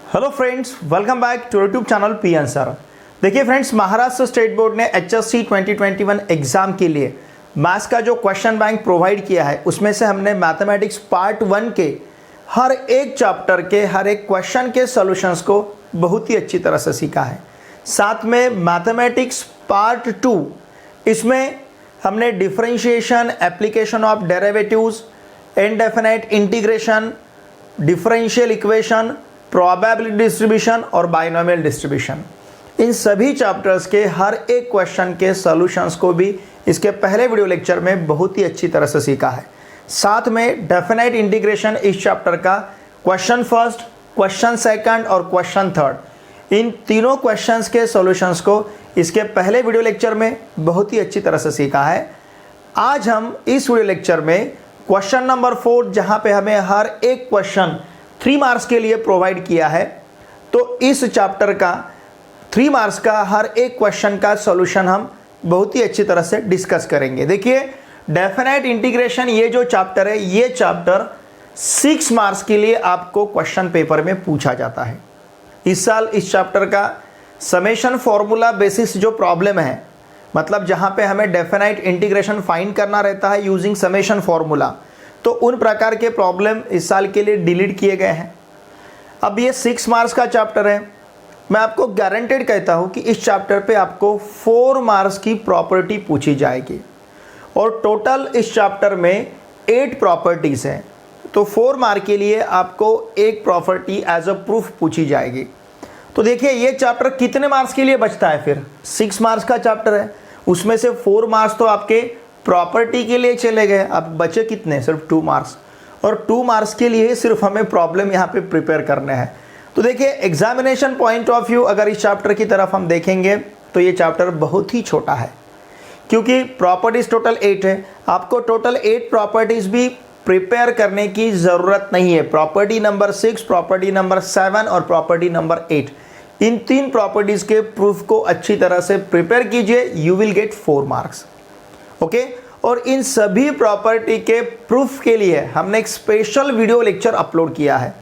Hello friends, welcome back to YouTube channel P answer. देखिए friends, Maharashtra state board ने HSC 2021 exam के लिए maths का जो क्वेश्चन बैंक प्रोवाइड किया है उसमें से हमने मैथमेटिक्स पार्ट 1 के हर एक चैप्टर के हर एक क्वेश्चन के सॉल्यूशंस को बहुत ही अच्छी तरह से सीखा है। साथ में मैथमेटिक्स पार्ट 2 इसमें हमने differentiation, application of derivatives, indefinite integration, differential equation, probability distribution और बाइनोमियल डिस्ट्रीब्यूशन, इन सभी चैप्टर्स के हर एक क्वेश्चन के सॉल्यूशंस को भी इसके पहले वीडियो लेक्चर में बहुत ही अच्छी तरह से सीखा है। साथ में डेफिनाइट इंटीग्रेशन इस चैप्टर का क्वेश्चन फर्स्ट, क्वेश्चन सेकंड और क्वेश्चन थर्ड, इन तीनों क्वेश्चंस के सॉल्यूशंस को इसके पहले वीडियो लेक्चर में बहुत ही अच्छी तरह से सीखा है। आज हम इस वीडियो लेक्चर में क्वेश्चन नंबर 4, जहां पे हमें हर एक क्वेश्चन 3 मार्क्स के लिए प्रोवाइड किया है, तो इस चैप्टर का 3 मार्क्स का हर एक क्वेश्चन का सॉल्यूशन हम बहुत ही अच्छी तरह से डिस्कस करेंगे। देखिए, डेफिनाइट इंटीग्रेशन ये जो चैप्टर है, ये चैप्टर 6 मार्क्स के लिए आपको क्वेश्चन पेपर में पूछा जाता है। इस साल इस चैप्टर का समेशन फॉर्मूला बेसिस जो प्रॉब्लम है, मतलब जहां पे हमें डेफिनाइट इंटीग्रेशन फाइंड करना रहता है यूजिंग समेशन फॉर्मूला, तो उन प्रकार के प्रॉब्लम इस साल के लिए डिलीट किए गए हैं। अब ये 6 मार्क्स का चैप्टर है। मैं आपको गारंटेड कहता हूँ कि इस चैप्टर पे आपको 4 मार्क्स की प्रॉपर्टी पूछी जाएगी और टोटल इस चैप्टर में 8 प्रॉपर्टीज़ हैं, तो 4 मार्क के लिए आपको एक प्रॉपर्टी एज अ प्रूफ पूछी जाएगी। तो देखिए, ये चैप्टर कितने मार्क्स के लिए बचता है? फिर 6 मार्क्स का चैप्टर है, उसमें से 4 मार्क्स तो आपके प्रॉपर्टी के लिए चले गए। अब बचे कितने? सिर्फ 2 मार्क्स, और 2 मार्क्स के लिए सिर्फ हमें प्रॉब्लम यहाँ पे प्रिपेयर करने हैं। तो देखिए, एग्जामिनेशन पॉइंट ऑफ व्यू अगर इस चैप्टर की तरफ हम देखेंगे तो ये चैप्टर बहुत ही छोटा है, क्योंकि प्रॉपर्टीज टोटल 8 है। आपको टोटल 8 प्रॉपर्टीज भी प्रिपेयर करने की ज़रूरत नहीं है। प्रॉपर्टी नंबर 6, प्रॉपर्टी नंबर 7 और प्रॉपर्टी नंबर 8, इन 3 प्रॉपर्टीज के प्रूफ को अच्छी तरह से प्रिपेयर कीजिए, you will get 4 marks. Okay, और इन सभी प्रॉपर्टी के प्रूफ के लिए हमने एक स्पेशल वीडियो लेक्चर अपलोड किया है।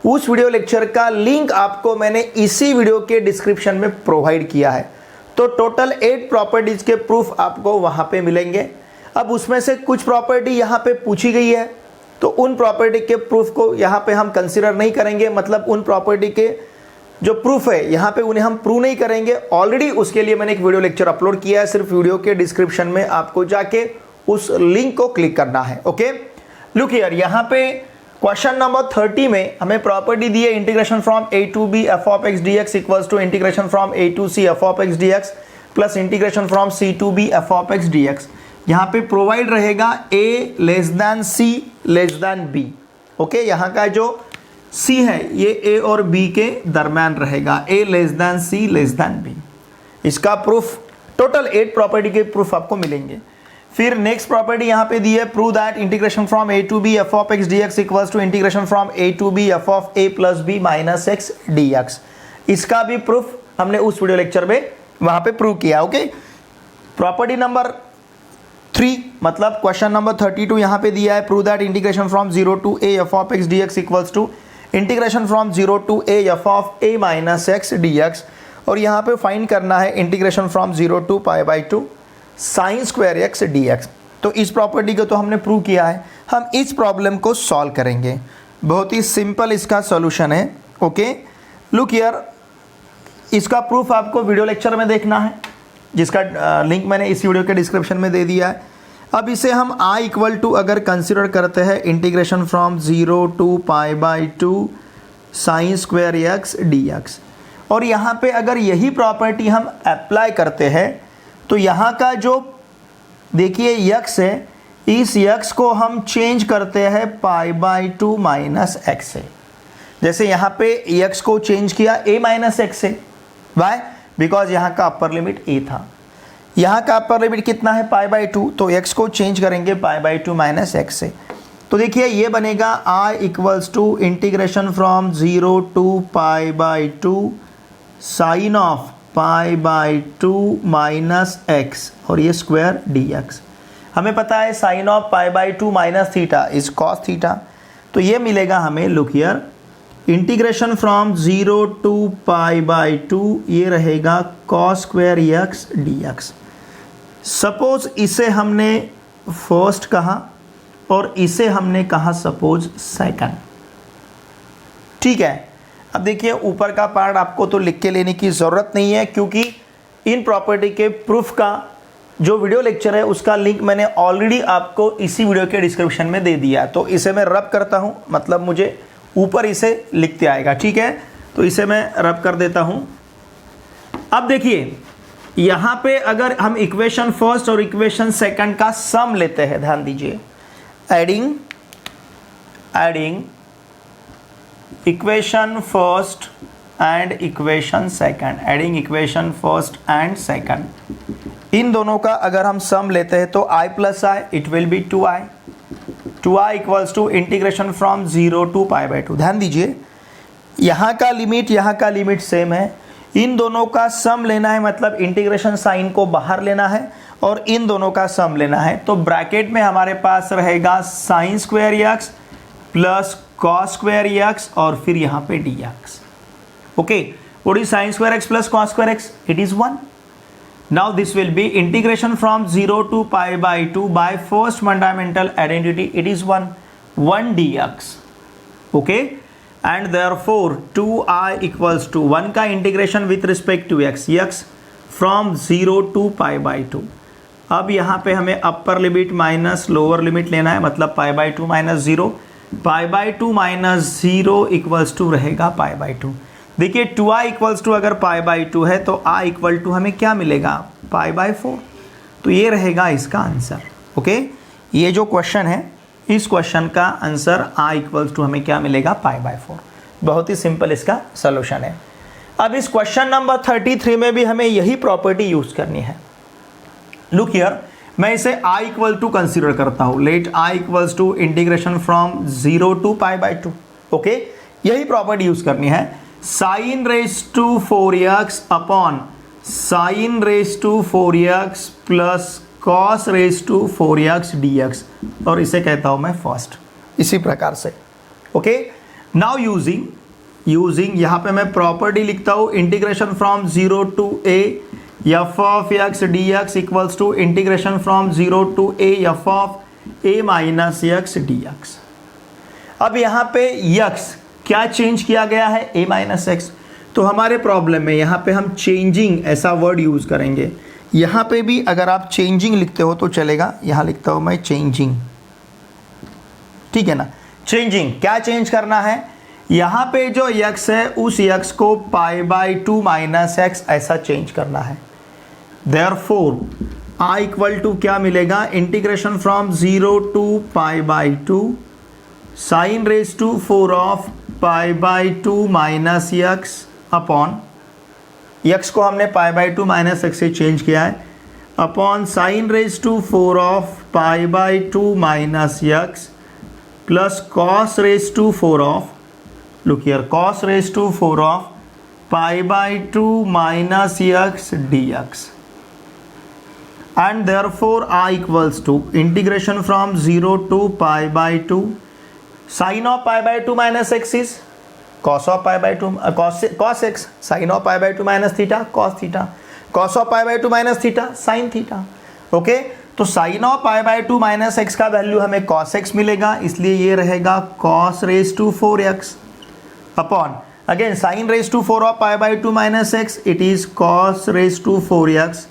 उस वीडियो लेक्चर का लिंक आपको मैंने इसी वीडियो के डिस्क्रिप्शन में प्रोवाइड किया है। तो टोटल 8 प्रॉपर्टीज के प्रूफ आपको वहां पे मिलेंगे। अब उसमें से कुछ प्रॉपर्टी यहाँ पे पूछी गई है, तो उन प्रॉपर्टी के प्रूफ को यहाँ पे हम कंसिडर नहीं करेंगे, मतलब उन प्रॉपर्टी के जो प्रूफ है यहाँ पे उन्हें हम प्रूव नहीं करेंगे। ऑलरेडी उसके लिए मैंने एक वीडियो लेक्चर अपलोड किया है, सिर्फ वीडियो के डिस्क्रिप्शन में आपको जाके उस लिंक को क्लिक करना है। ओके, लुक हियर, यहाँ पे क्वेश्चन नंबर 30 में हमें प्रॉपर्टी दी है integration from a to b f of x dx equals to integration from a to c f of x dx plus integration from c to b f of x dx। यहाँ पे provide रहेगा a less than c less than b। Okay, यहाँ का जो c है ये a और b के दरम्यान रहेगा, a less than c less than b। इसका प्रूफ टोटल 8 प्रॉपर्टी के प्रूफ आपको मिलेंगे। फिर नेक्स्ट प्रॉपर्टी यहाँ पे दी है, prove that integration from a to b f of x dx equals to integration from a to b f of a plus b minus x dx। इसका भी प्रूफ हमने उस वीडियो लेक्चर में वहां पे प्रूव किया। ओके, प्रॉपर्टी नंबर 3 मतलब question number 32 यहाँ पे दिया है, prove that integration from 0 to a f of x dx equals to integration from 0 to a f of a minus x dx, और यहाँ पे फाइंड करना है integration from 0 to π/2 sine square x dx। तो इस प्रॉपर्टी को तो हमने प्रूव किया है, हम इस प्रॉब्लम को सॉल्व करेंगे। बहुत ही सिंपल इसका सॉल्यूशन है। ओके, लुक हियर, इसका प्रूफ आपको वीडियो लेक्चर में देखना है, जिसका लिंक मैंने इस वीडियो के डिस्क्रिप्शन में दे दिया है। अब इसे हम i इक्वल टू अगर कंसिडर करते हैं integration from 0 to π/2 sine square x dx, और यहाँ पे अगर यही प्रॉपर्टी हम अप्लाई करते हैं तो यहाँ का जो देखिए x है, इस x को हम चेंज करते हैं π/2 माइनस x से। जैसे यहाँ पे x को चेंज किया a माइनस x से, वाई? बिकॉज यहाँ का अपर लिमिट a था, यहाँ का अपर लिमिट कितना है? π/2, तो x को चेंज करेंगे π/2 माइनस x से। तो देखिए ये बनेगा i equals to integration from 0 to π/2 sine of π/2 minus x और ये स्क्वायर dx। हमें पता है sine of π/2 minus theta is cos theta, तो ये मिलेगा हमें, look here, integration from 0 to pi by 2 ये रहेगा cos square x d x. Suppose इसे हमने फर्स्ट कहा और इसे हमने कहा सपोज सेकंड, ठीक है। अब देखिए ऊपर का पार्ट आपको तो लिख के लेने की ज़रूरत नहीं है, क्योंकि इन प्रॉपर्टी के प्रूफ का जो वीडियो लेक्चर है उसका लिंक मैंने ऑलरेडी आपको इसी वीडियो के डिस्क्रिप्शन में दे दिया है। तो इसे मैं रब करता हूँ, मतलब मुझे ऊपर इसे लिखते आएगा, ठीक है। तो इसे मैं रब कर देता हूँ। अब देखिए यहाँ पे अगर हम इक्वेशन फर्स्ट और इक्वेशन सेकंड का सम लेते हैं, ध्यान दीजिए, adding equation first and equation second, adding equation first and second, इन दोनों का अगर हम सम लेते हैं तो i plus i it will be 2i equals to integration from 0 to pi by 2। ध्यान दीजिए यहाँ का लिमिट सेम है, इन दोनों का सम लेना है, मतलब इंटीग्रेशन साइन को बाहर लेना है और इन दोनों का सम लेना है। तो ब्रैकेट में हमारे पास रहेगा sine square x plus cos square x और फिर यहाँ पे d x. Okay, what is sine square x plus cos square x? It is 1। Now this will be integration from 0 to pi by 2 by first fundamental identity, it is 1 dx। Okay, and therefore 2i equals to 1 का integration with respect to x from 0 to pi by 2। अब यहाँ पे हमें upper limit minus lower limit लेना है, मतलब pi by 2 minus 0, pi by 2 minus 0 equals to रहेगा pi by 2। देखिए 2i इक्वल्स टू अगर पाई बाई 2 है तो i इक्वल टू हमें क्या मिलेगा? Pi by 4। तो ये रहेगा इसका आंसर। ओके, ये जो क्वेश्चन है इस क्वेश्चन का आंसर i इक्वल्स टू हमें क्या मिलेगा? Pi by 4। बहुत ही सिंपल इसका सोल्यूशन है। अब इस क्वेश्चन नंबर 33 में भी हमें यही प्रॉपर्टी यूज करनी है। लुक हियर, मैं इसे i इक्वल टू कंसीडर करता हूं, let i equals to integration from 0 to pi by 2। Okay, यही प्रॉपर्टी यूज करनी है, sine raise to 4x upon sine raise to 4x plus cos raise to 4x dx, और इसे कहता हूं मैं फर्स्ट, इसी प्रकार से। ओके, नाउ यूजिंग यहाँ पे मैं प्रॉपर्टी लिखता हूं, integration from 0 to a f of x dx equals to integration from 0 to a f of a minus x dx। अब यहाँ पे x क्या चेंज किया गया है? a minus x. तो हमारे प्रॉब्लम में यहाँ पे हम चेंजिंग ऐसा वर्ड यूज करेंगे। यहाँ पे भी अगर आप चेंजिंग लिखते हो तो चलेगा, यहाँ लिखता हूँ मैं चेंजिंग, ठीक है ना। चेंजिंग क्या चेंज करना है? यहाँ पे जो x है उस x को पाई बाई 2 माइनस एक्स ऐसा चेंज करना है। देयरफॉर i इक्वल टू क्या मिलेगा? Integration from 0 to pi by 2 sine raise to 4 of pi by 2 minus x upon x को हमने पाई बाई 2 माइनस एक्स से चेंज किया है, upon sine raise to 4 of pi by 2 minus x plus cos raise to 4 of, look here, cos raise to 4 of pi by 2 minus x dx, and therefore i equals to integration from 0 to pi by 2 sin of pi by 2 minus x is cos of pi by 2 cos x, sin of pi by 2 minus theta cos theta, cos of pi by 2 minus theta sin theta। Okay, तो sin of pi by 2 minus x का value हमें cos x मिलेगा, इसलिए ये रहेगा cos raised to 4x upon again sin raised to 4 of pi by 2 minus x, it is cos raised to 4x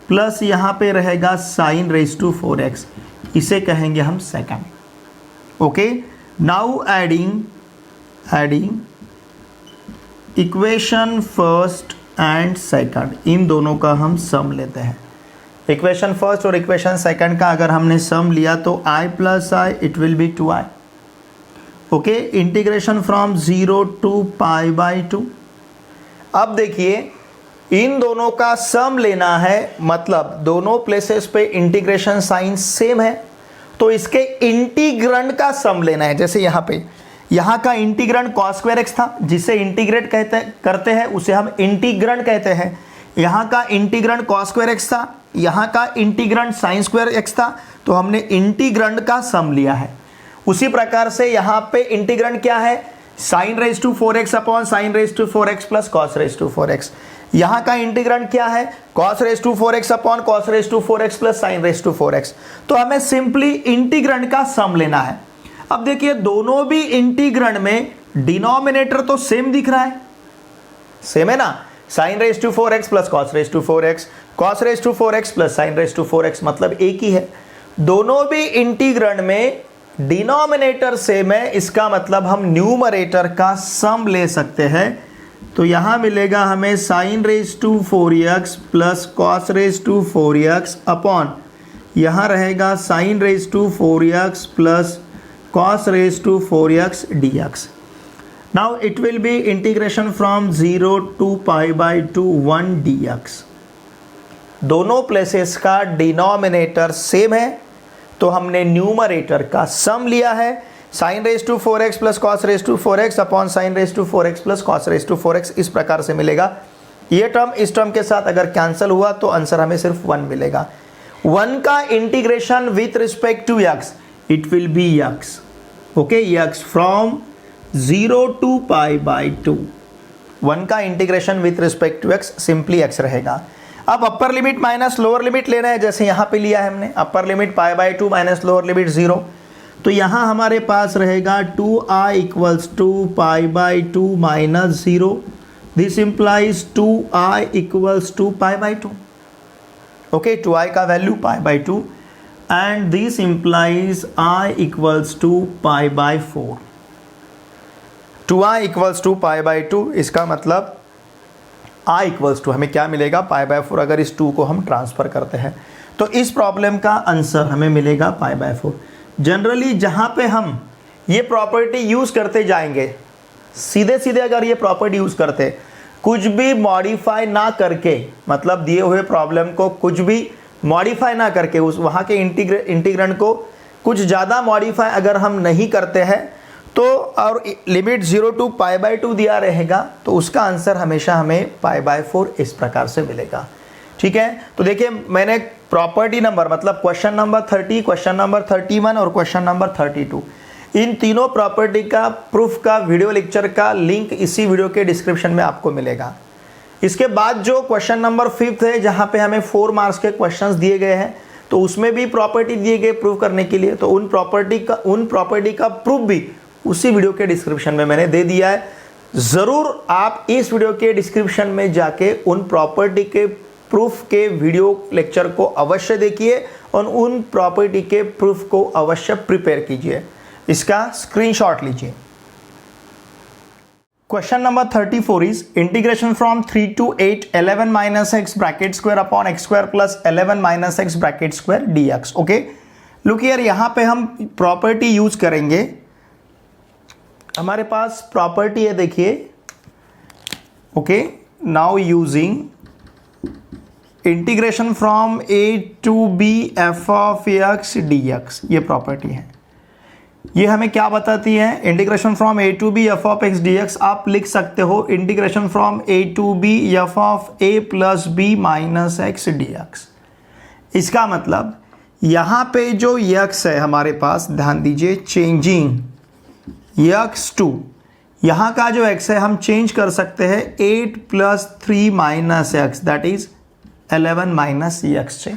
plus यहाँ पे रहेगा sin raised to 4x, इसे कहेंगे हम second. Okay, now adding equation first and second, इन दोनों का हम सम लेते हैं। इक्वेशन फर्स्ट और इक्वेशन सेकंड का अगर हमने सम लिया तो i plus i it will be 2i। Okay, integration from 0 to pi by 2। अब देखिए इन दोनों का सम लेना है, मतलब दोनों प्लेसेस पे इंटीग्रेशन साइन सेम है, तो इसके इंटीग्रैंड का सम लेना है। जैसे यहाँ पे यहाँ का इंटीग्रैंड cos स्क्वायर एक्स था, जिसे इंटीग्रेट करते हैं उसे हम इंटीग्रैंड कहते हैं। यहाँ का इंटीग्रैंड cos स्क्वायर एक्स था, यहाँ का इंटीग्रैंड sin स्क्वायर एक्स था, तो हमने इंटीग्रैंड का सम लिया है। उसी प्रकार से यहाँ पे इंटीग्रैंड क्या है? Sine raise to 4x upon sine raise to 4x plus cos raise to 4x। यहां का इंटीग्रैंड क्या है, cos raise to 4x upon cos raise to 4x plus sine raise to 4x। तो हमें सिंपली इंटीग्रैंड का सम लेना है। अब देखिए दोनों भी इंटीग्रैंड में डिनोमिनेटर तो सेम दिख रहा है, सेम है ना, sine raise to 4x plus cos raise to 4x, cos raise to 4x plus sine raise to 4x, मतलब एक ही है। दोनों भी इंटीग्रैंड में डिनोमिनेटर सेम है, इसका मतलब हम न्यूमरेटर का सम ले सकते हैं। तो यहां मिलेगा हमें sine raise to 4x plus cos raise to 4x upon यहां रहेगा sine raise to 4x plus cos raised to 4x dx. Now it will be integration from 0 to pi by 2 1 dx. दोनों प्लेसेस का denominator same है, तो हमने numerator का sum लिया है। Sine raise to 4x plus cos raise to 4x upon sine raise to 4x plus cos raise to 4x, इस प्रकार से मिलेगा। ये टर्म इस टर्म के साथ अगर कैंसिल हुआ तो आंसर हमें सिर्फ 1 मिलेगा। 1 का integration with respect to x, it will be x, okay, x from 0 to pi by 2। 1 का integration with respect to x simply x रहेगा। अब upper limit minus lower limit लेना है, जैसे यहाँ पे लिया है हमने, upper limit pi by 2 minus lower limit 0। तो यहाँ हमारे पास रहेगा 2i equals to pi by 2 minus 0। This implies 2i equals to pi by 2, okay, 2i का value pi by 2, and this implies I equals to pi by 4। 2i equals to pi by 2, इसका मतलब I equals to हमें क्या मिलेगा, pi by 4। अगर इस 2 को हम ट्रांसफ़र करते हैं तो इस प्रॉब्लम का आंसर हमें मिलेगा pi by 4। जनरली जहाँ पे हम ये प्रॉपर्टी यूज़ करते जाएंगे, सीधे सीधे अगर ये प्रॉपर्टी यूज़ करते, कुछ भी मॉडिफाई ना करके, मतलब दिए हुए प्रॉब्लम को कुछ भी मॉडिफाई ना करके, उस वहाँ के इंटीग्रेंड को कुछ ज़्यादा मॉडिफाई अगर हम नहीं करते हैं तो, और लिमिट 0 टू पाई बाई 2 दिया रहेगा, तो उसका आंसर हमेशा हमें पाई बाई 4 इस प्रकार से मिलेगा। ठीक है, तो देखिए मैंने प्रॉपर्टी नंबर, मतलब क्वेश्चन नंबर 30, क्वेश्चन नंबर 31 और क्वेश्चन नंबर 32, इन तीनों प्रॉपर्टी का प्रूफ का वीडियो लेक्चर का लिंक इसी वीडियो के डिस्क्रिप्शन में आपको मिलेगा। इसके बाद जो क्वेश्चन नंबर 5 है, जहां पे हमें 4 मार्क्स के क्वेश्चंस दिए गए हैं, तो उसमें भी प्रॉपर्टी दिए गए प्रूव करने के लिए, तो उन प्रॉपर्टी का प्रूफ भी उसी वीडियो के डिस्क्रिप्शन में मैंने दे दिया है। ज़रूर आप इस वीडियो के डिस्क्रिप्शन में जाके उन प्रॉपर्टी के प्रूफ के वीडियो लेक्चर को अवश्य देखिए और उन प्रॉपर्टी के प्रूफ को अवश्य प्रिपेयर कीजिए। इसका स्क्रीनशॉट लीजिए। Question number 34 is integration from 3 to 8 11 minus x bracket square upon x square plus 11 minus x bracket square dx। Okay, look here, यहाँ पे हम प्रॉपर्टी यूज करेंगे। हमारे पास प्रॉपर्टी है, देखिए, okay, now using integration from a to b f of x dx, ये property है। ये हमें क्या बताती है, integration from a to b f of x dx। आप लिख सकते हो integration from a to b f of a plus b minus x dx। इसका मतलब यहाँ पे जो x है हमारे पास, ध्यान दीजिए, चेंजिंग x टू, यहाँ का जो x है हम चेंज कर सकते हैं 8 plus 3 minus x, that is 11 minus x से।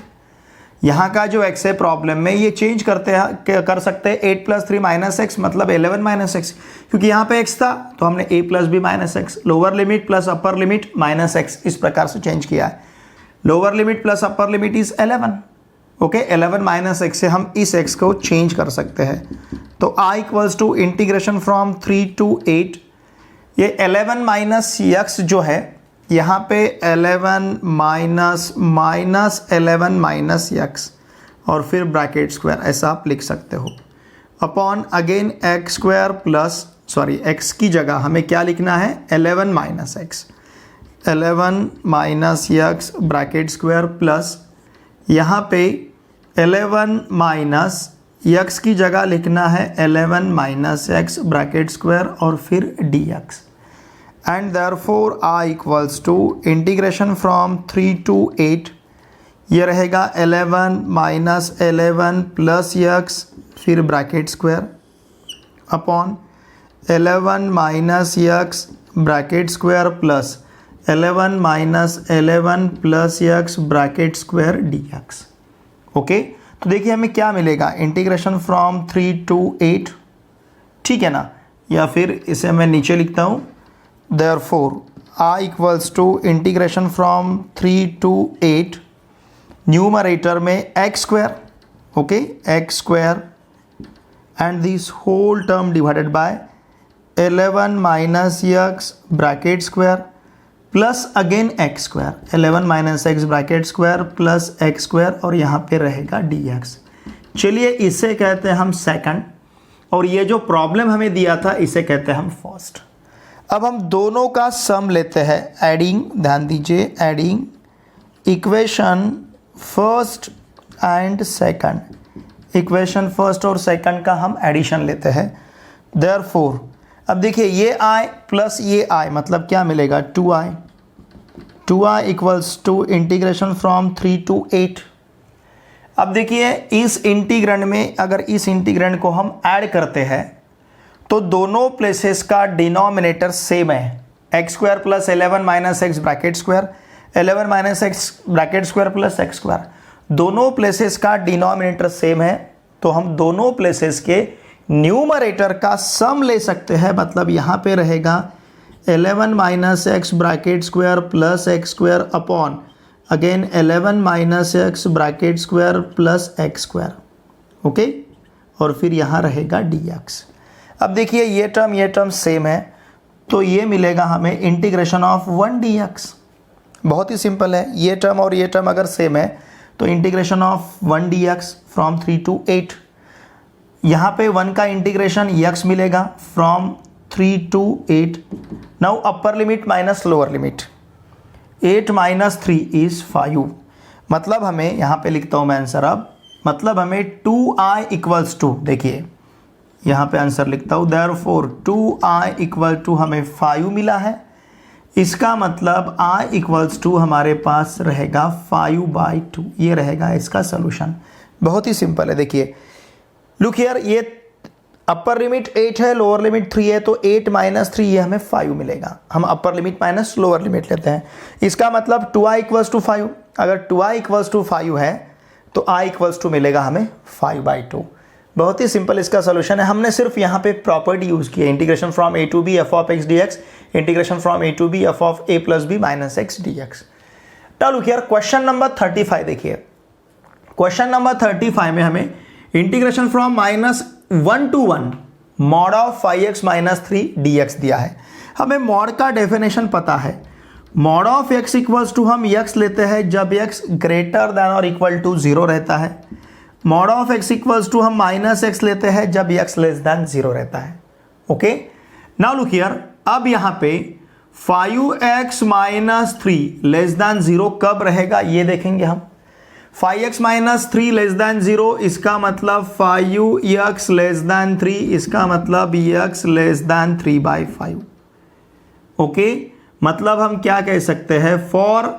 यहाँ का जो x है प्रॉब्लम में, ये चेंज कर सकते हैं 8 प्लस 3 माइनस एक्स, मतलब 11 माइनस एक्स, क्योंकि यहाँ पे x था तो हमने a plus b minus x, lower limit plus upper limit minus x, इस प्रकार से चेंज किया है। Lower limit plus upper limit is 11, okay, 11 minus x से हम इस x को चेंज कर सकते हैं। तो i equals to integration from 3 to 8, ये 11 माइनस x जो है, यहाँ पे 11 माइनस 11 माइनस x और फिर ब्रैकेट स्क्वायर, ऐसा आप लिख सकते हो, upon again x square plus, sorry, x की जगह हमें क्या लिखना है, 11 minus x, 11 minus x bracket square plus यहाँ पे 11 माइनस x की जगह लिखना है 11 माइनस x ब्रैकेट स्क्वायर और फिर dx। and therefore I equals to integration from 3 to 8, ये रहेगा 11 माइनस 11 प्लस x फिर bracket square upon 11 minus x bracket square plus 11 minus 11 plus x bracket square d x. Okay, तो देखिए हमें क्या मिलेगा, इंटीग्रेशन फ्रॉम 3 to 8, ठीक है ना, या फिर इसे मैं नीचे लिखता हूँ, therefore I equals to integration from 3 to 8, numerator में x square, okay, x square and this whole term divided by 11 minus x bracket square plus again x square, 11 minus x bracket square plus x square और यहाँ पे रहेगा D x. चलिए इसे कहते हैं हम सेकंड, और ये जो प्रॉब्लम हमें दिया था इसे कहते हैं हम फर्स्ट। अब हम दोनों का सम लेते हैं, एडिंग, ध्यान दीजिए, adding equation first and second, equation first और सेकंड का हम एडिशन लेते हैं। देयरफॉर अब देखिए ये i प्लस ये i मतलब क्या मिलेगा, 2i equals to integration from 3 to 8। अब देखिए इस इंटीग्रेंड में अगर इस इंटीग्रेंड को हम ऐड करते हैं तो दोनों प्लेसेस का डिनोमिनेटर सेम है, x square plus 11 minus x bracket square, 11 minus x bracket square plus x square, दोनों प्लेसेस का डिनोमिनेटर सेम है, तो हम दोनों प्लेसेस के न्यूमरेटर का सम ले सकते हैं। मतलब यहाँ पे रहेगा 11 minus x bracket square plus x square upon again 11 minus x bracket square plus x square, okay, और फिर यहाँ रहेगा डी एक्स। अब देखिए ये टर्म सेम है, तो ये मिलेगा हमें इंटीग्रेशन ऑफ 1 डी एक्स। बहुत ही सिंपल है, ये टर्म और ये टर्म अगर सेम है तो integration of 1 D x from 3 to 8, यहाँ पे 1 का इंटीग्रेशन x मिलेगा from 3 to 8। Now upper limit minus lower limit, 8 minus 3 is 5, मतलब हमें यहाँ पे लिखता हूँ मैं आंसर, अब मतलब हमें 2i इक्वल्स टू, देखिए यहाँ पे आंसर लिखता हूँ, देयरफॉर 2i इक्वल टू हमें 5 मिला है, इसका मतलब i इक्वल्स टू हमारे पास रहेगा 5/2, ये रहेगा इसका सोल्यूशन। बहुत ही सिंपल है, देखिए लुक हियर, ये अपर लिमिट 8 है, लोअर लिमिट 3 है, तो 8 माइनस 3 ये हमें 5 मिलेगा। हम अपर लिमिट माइनस लोअर लिमिट लेते हैं, इसका मतलब 2i इक्वल्स टू 5, अगर 2i इक्वल्स टू 5 है तो i इक्वल्स टू मिलेगा हमें 5/2। बहुत ही सिंपल इसका सोल्यूशन है। हमने सिर्फ यहाँ पे प्रॉपर्टी यूज़ की है, integration from a to b f of x dx, integration from a to b f of a plus b minus x dx। Now look here question number 35, देखिए question number 35 में हमें integration from -1 to 1 mod of 5x minus 3 dx दिया है। हमें mod का definition पता है, mod of x equals to हम x लेते हैं जब x ग्रेटर देन और इक्वल टू 0 रहता है, mod of x equals to हम माइनस x लेते हैं जब x लेस देन 0 रहता है। ओके, नाउ लुक हियर, अब यहाँ पे 5x माइनस 3 लेस देन 0 कब रहेगा ये देखेंगे हम। 5x माइनस 3 लेस देन 0, इसका मतलब 5x लेस देन 3, इसका मतलब x लेस देन 3/5। ओके, मतलब हम क्या कह सकते हैं, फॉर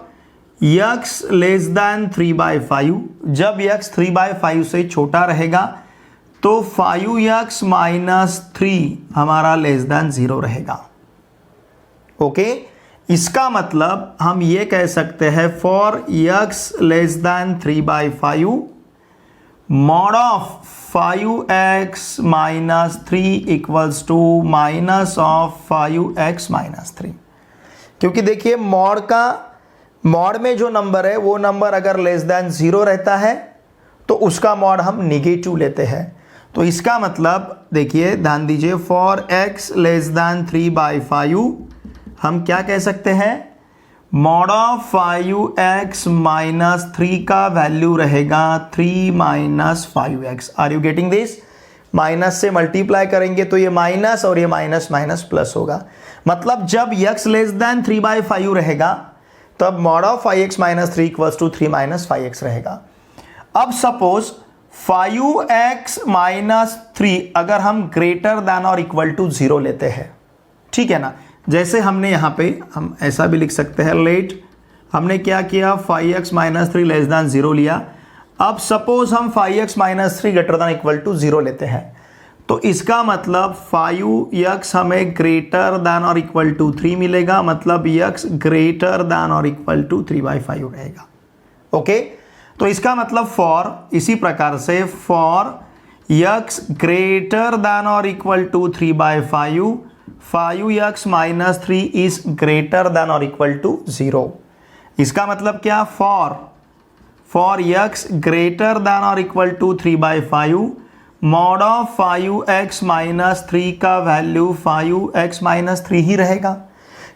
x लेस देन 3/5, जब x 3/5 से छोटा रहेगा तो 5x माइनस 3 हमारा लेस देन 0 रहेगा। ओके, इसका मतलब हम ये कह सकते हैं for x less than 3/5 mod of 5x minus 3 equals to minus of 5x minus 3, क्योंकि देखिए मॉड में जो नंबर है वो नंबर अगर लेस देन 0 रहता है तो उसका मॉड हम निगेटिव लेते हैं। तो इसका मतलब देखिए ध्यान दीजिए, फॉर x लेस देन 3/5 हम क्या कह सकते हैं, मॉड ऑफ 5x माइनस 3 का वैल्यू रहेगा 3 minus 5x। Are you getting this? Minus से मल्टीप्लाई करेंगे तो ये माइनस और ये माइनस माइनस प्लस होगा, मतलब जब x लेस देन 3/5 रहेगा तब mod of 5x minus 3 equals to 3 minus 5x रहेगा। अब सपोज 5x माइनस 3 अगर हम ग्रेटर देन और इक्वल टू 0 लेते हैं, ठीक है ना, जैसे हमने यहाँ पे हम ऐसा भी लिख सकते हैं, लेट हमने क्या किया, 5x माइनस 3 लेस देन 0 लिया। अब सपोज हम 5x minus 3 greater than equal to 0 लेते हैं, तो इसका मतलब 5x हमें ग्रेटर दैन और इक्वल टू 3 मिलेगा, मतलब x ग्रेटर दैन और इक्वल टू 3/5 रहेगा। ओके, तो इसका मतलब फॉर, इसी प्रकार से फॉर x ग्रेटर दैन और equal to 3/5, 5x minus 3 is greater than और इक्वल टू 0। इसका मतलब क्या, फॉर x ग्रेटर दैन और equal to 3/5, mod of 5x minus 3 का वैल्यू 5x माइनस 3 ही रहेगा,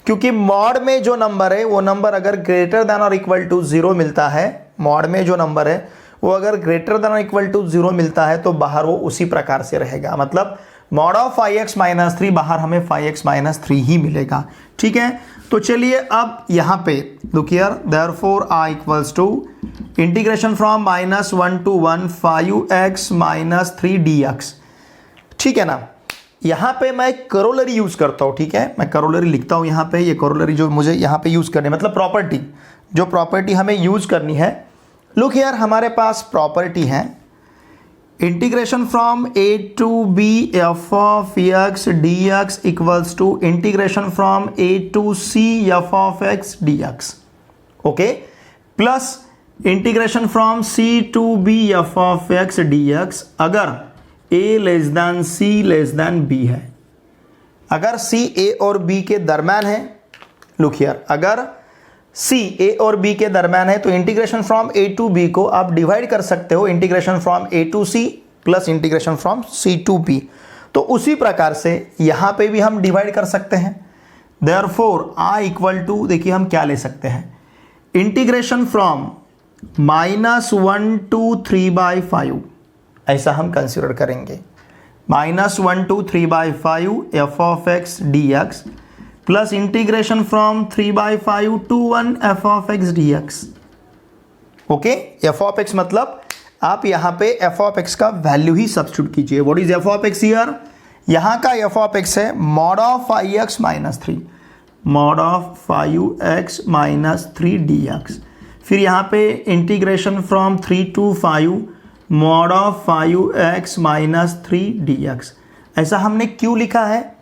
क्योंकि मॉड में जो नंबर है वो नंबर अगर ग्रेटर दैन और इक्वल टू 0 मिलता है, मॉड में जो नंबर है वो अगर ग्रेटर दैन और इक्वल टू 0 मिलता है तो बाहर वो उसी प्रकार से रहेगा, मतलब मॉड ऑफ 5x माइनस 3 बाहर हमें 5x माइनस 3 ही मिलेगा। ठीक है, तो चलिए अब यहाँ पे look here, therefore I equals to integration from -1 to 1 5x minus 3 dx। ठीक है ना, यहाँ पे मैं करोलरी यूज करता हूँ। ठीक है, मैं करोलरी लिखता हूँ यहाँ पे, ये करोलरी जो मुझे यहाँ पे यूज करनी है, मतलब प्रॉपर्टी, जो प्रॉपर्टी हमें यूज करनी है। लुक हियर, हमारे पास प्रॉपर्टी है integration from a to b f of x dx equals to integration from a to c f of x dx, okay, plus integration from c to b f of x dx अगर a less than c less than b है। अगर c a और b के दरम्यान है, look here, अगर c a और b के दरम्यान है तो integration from a to b को आप डिवाइड कर सकते हो integration from a to c plus integration from c to b। तो उसी प्रकार से यहां पे भी हम डिवाइड कर सकते हैं। देयरफॉर I इक्वल टू, देखिए हम क्या ले सकते हैं, इंटीग्रेशन फ्रॉम -1 to 3/5, ऐसा हम कंसिडर करेंगे, -1 to 3/5 f of x dx plus integration from 3/5 to 1 f of x dx। Okay, f of x मतलब आप यहां पे f of x का वैल्यू ही सब्स्टिट्यूट कीजिए। What is f of x here, यहां का f of x है mod of 5x minus 3, mod of 5x minus 3 dx। फिर यहां पे integration from 3 to 5 mod of 5x minus 3 dx। ऐसा हमने क्यों लिखा है,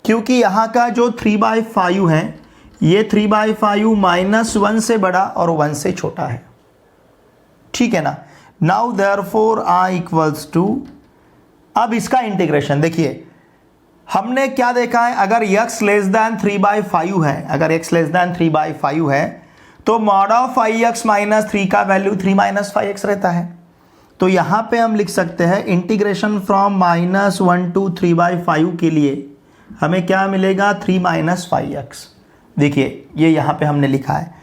क्योंकि यहाँ का जो 3/5 है ये 3/5 -1 से बड़ा और 1 से छोटा है। ठीक है ना, now therefore I equals to, अब इसका इंटीग्रेशन देखिए, हमने क्या देखा है, अगर x लेस दैन 3/5 है, अगर x लेस दैन 3/5 है तो मॉड ऑफ 5x माइनस 3 का वैल्यू 3 - 5x रहता है। तो यहाँ पे हम लिख सकते हैं इंटीग्रेशन फ्रॉम -1 to 3/5 के लिए हमें क्या मिलेगा, 3 - 5x। देखिए ये यहाँ पे हमने लिखा है,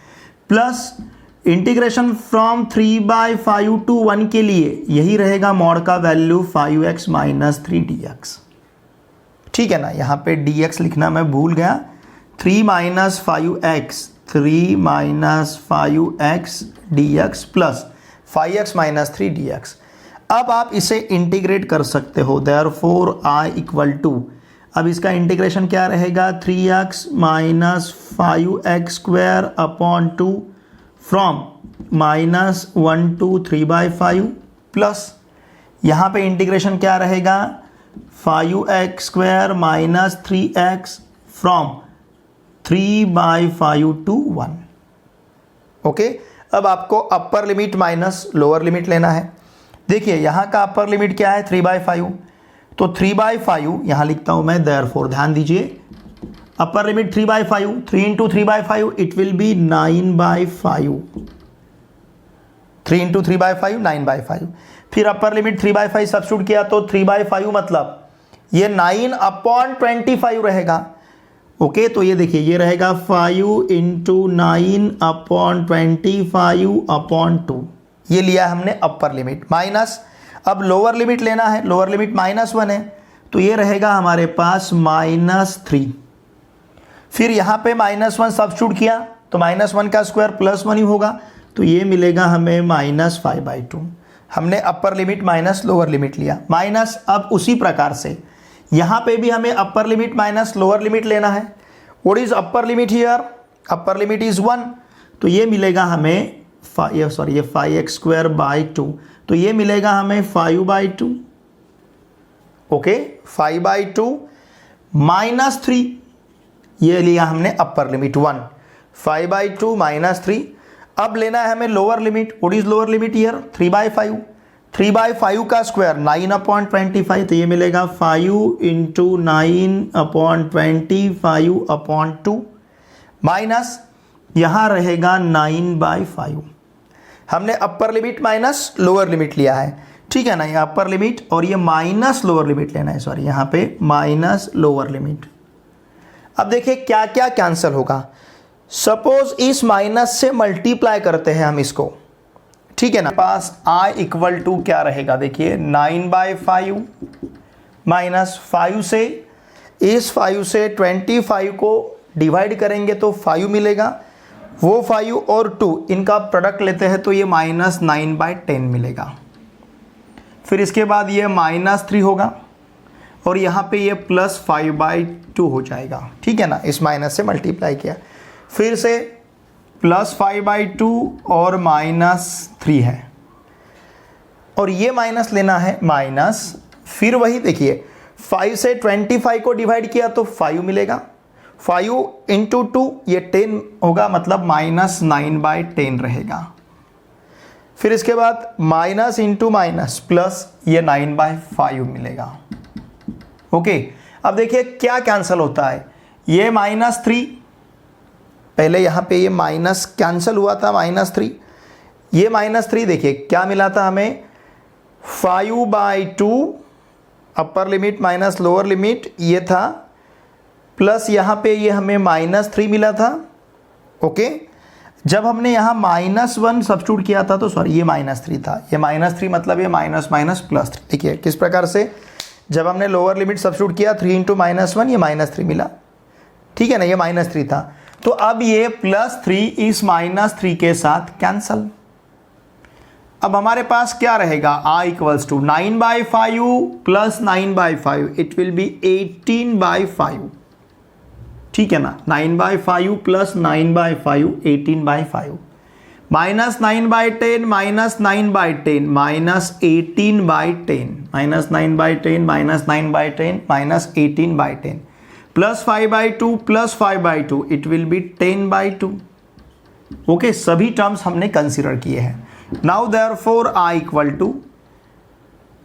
प्लस इंटीग्रेशन फ्रॉम 3/5 to 1 के लिए यही रहेगा मॉड का वैल्यू 5x माइनस 3 dx। ठीक है ना, यहाँ पे dx लिखना मैं भूल गया, 3 - 5x, 3 - 5x dx plus 5x minus 3 dx। अब आप इसे इंटीग्रेट कर सकते हो, देयरफॉर I इक्वल टू, अब इसका इंटीग्रेशन क्या रहेगा, 3x minus 5x² upon 2 from -1 to 3/5 plus यहाँ पे इंटीग्रेशन क्या रहेगा, 5x² minus 3x from 3/5 to 1। Okay, अब आपको अपर लिमिट माइनस लोअर लिमिट लेना है। देखिए यहाँ का अपर लिमिट क्या है, 3/5, तो 3/5 यहाँ लिखता हूँ मैं, देयरफॉर ध्यान दीजिए, upper limit 3/5, 3 into 3/5 it will be 9/5, 3 into 3/5 9/5। फिर अपर लिमिट 3/5 सब्स्टिट्यूट किया तो 3/5 मतलब ये 9/25 रहेगा। ओके, तो ये देखिए ये रहेगा 5 into 9/25/2, ये लिया हमने अपर लिमिट, माइनस अब लोअर लिमिट लेना है, लोअर लिमिट -1 है तो ये रहेगा हमारे पास -3। फिर यहाँ पे -1 सब्स्टिट्यूट किया तो -1 का स्क्वायर +1 ही होगा, तो ये मिलेगा हमें -5/2। हमने upper limit minus lower limit लिया, माइनस अब उसी प्रकार से यहाँ पे भी हमें upper limit minus lower limit लेना है। What is upper limit here, upper limit is 1, तो ये मिलेगा हमें ये 5x² by 2, तो ये मिलेगा हमें 5/2। ओके 5/2 -3, ये लिया हमने अपर लिमिट 1, 5/2 -3। अब लेना है हमें lower limit. What is lower limit here? 3/5, 3/5 का स्क्वायर 9/25, तो ये मिलेगा 5 × 9/25/2 माइनस यहाँ रहेगा 9/5। हमने upper limit minus lower limit लिया है, ठीक है ना। ये अपर लिमिट और ये माइनस लोअर लिमिट लेना है, सॉरी यहाँ पे माइनस लोअर लिमिट। अब देखिए क्या क्या कैंसिल होगा। सपोज इस माइनस से मल्टीप्लाई करते हैं हम इसको, ठीक है ना। पास i इक्वल टू क्या रहेगा, देखिए 9/5 माइनस 5 से, इस 5 से 25 को डिवाइड करेंगे तो 5 मिलेगा, वो 5 और 2 इनका प्रोडक्ट लेते हैं तो ये -9/10 मिलेगा। फिर इसके बाद ये -3 होगा और यहाँ पे ये +5/2 हो जाएगा, ठीक है ना। इस माइनस से मल्टीप्लाई किया, फिर से +5/2 और -3 है, और ये माइनस लेना है माइनस। फिर वही देखिए 5 से 25 को डिवाइड किया तो 5 मिलेगा, 5 × 2 ये 10 होगा, मतलब -9/10 रहेगा। फिर इसके बाद माइनस इंटू माइनस प्लस ये 9/5 मिलेगा। ओके अब देखिए क्या कैंसिल होता है। ये -3, पहले यहाँ पे ये माइनस कैंसिल हुआ था -3, ये -3 देखिए क्या मिला था हमें, 5/2 अपर लिमिट माइनस लोअर लिमिट ये था, प्लस यहाँ पे ये हमें -3 मिला था। ओके जब हमने यहाँ -1 सब्स्टिट्यूट किया था तो सॉरी ये -3 था, ये -3 मतलब ये माइनस +3। देखिए किस प्रकार से जब हमने लोअर लिमिट सब्स्टिट्यूट किया 3 × -1 ये -3 मिला, ठीक है ना, ये -3 था। तो अब ये +3 इस -3 के साथ कैंसल। अब हमारे पास क्या रहेगा, i equals to 9/5 plus 9/5 it will be 18/5, ठीक है ना। 9/5 plus 9/5 18/5 minus 9/10 minus 9/10 minus 18/10 minus 9/10 minus 9/10 minus 18/10 plus 5/2 plus 5/2 it will be 10/2। Okay सभी टर्म्स हमने कंसीडर किए हैं। Now therefore i equal to,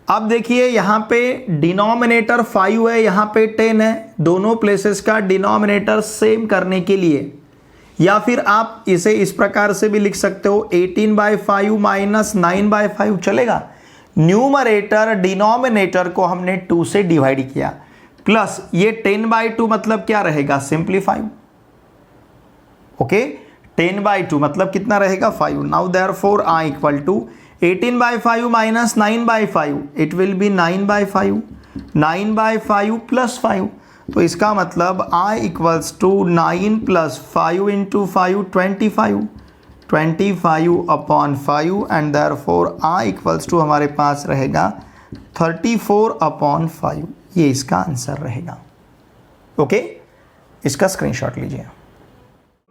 अब देखिए यहाँ पे डिनोमिनेटर 5 है, यहाँ पे 10 है, दोनों प्लेसेस का डिनोमिनेटर सेम करने के लिए, या फिर आप इसे इस प्रकार से भी लिख सकते हो 18/5 माइनस 9/5 चलेगा। न्यूमरेटर डिनोमिनेटर को हमने 2 से डिवाइड किया, प्लस ये 10/2 मतलब क्या रहेगा, सिंप्लीफाई। ओके 10/2 मतलब कितना रहेगा, 5। Now therefore i equal to 18/5 minus 9/5 it will be 9/5, 9/5 plus 5। तो इसका मतलब i equals to 9 plus 5 into 5 25, 25/5 and therefore i equals to हमारे पास रहेगा 34/5। ये इसका आंसर रहेगा। ओके इसका स्क्रीनशॉट लीजिए।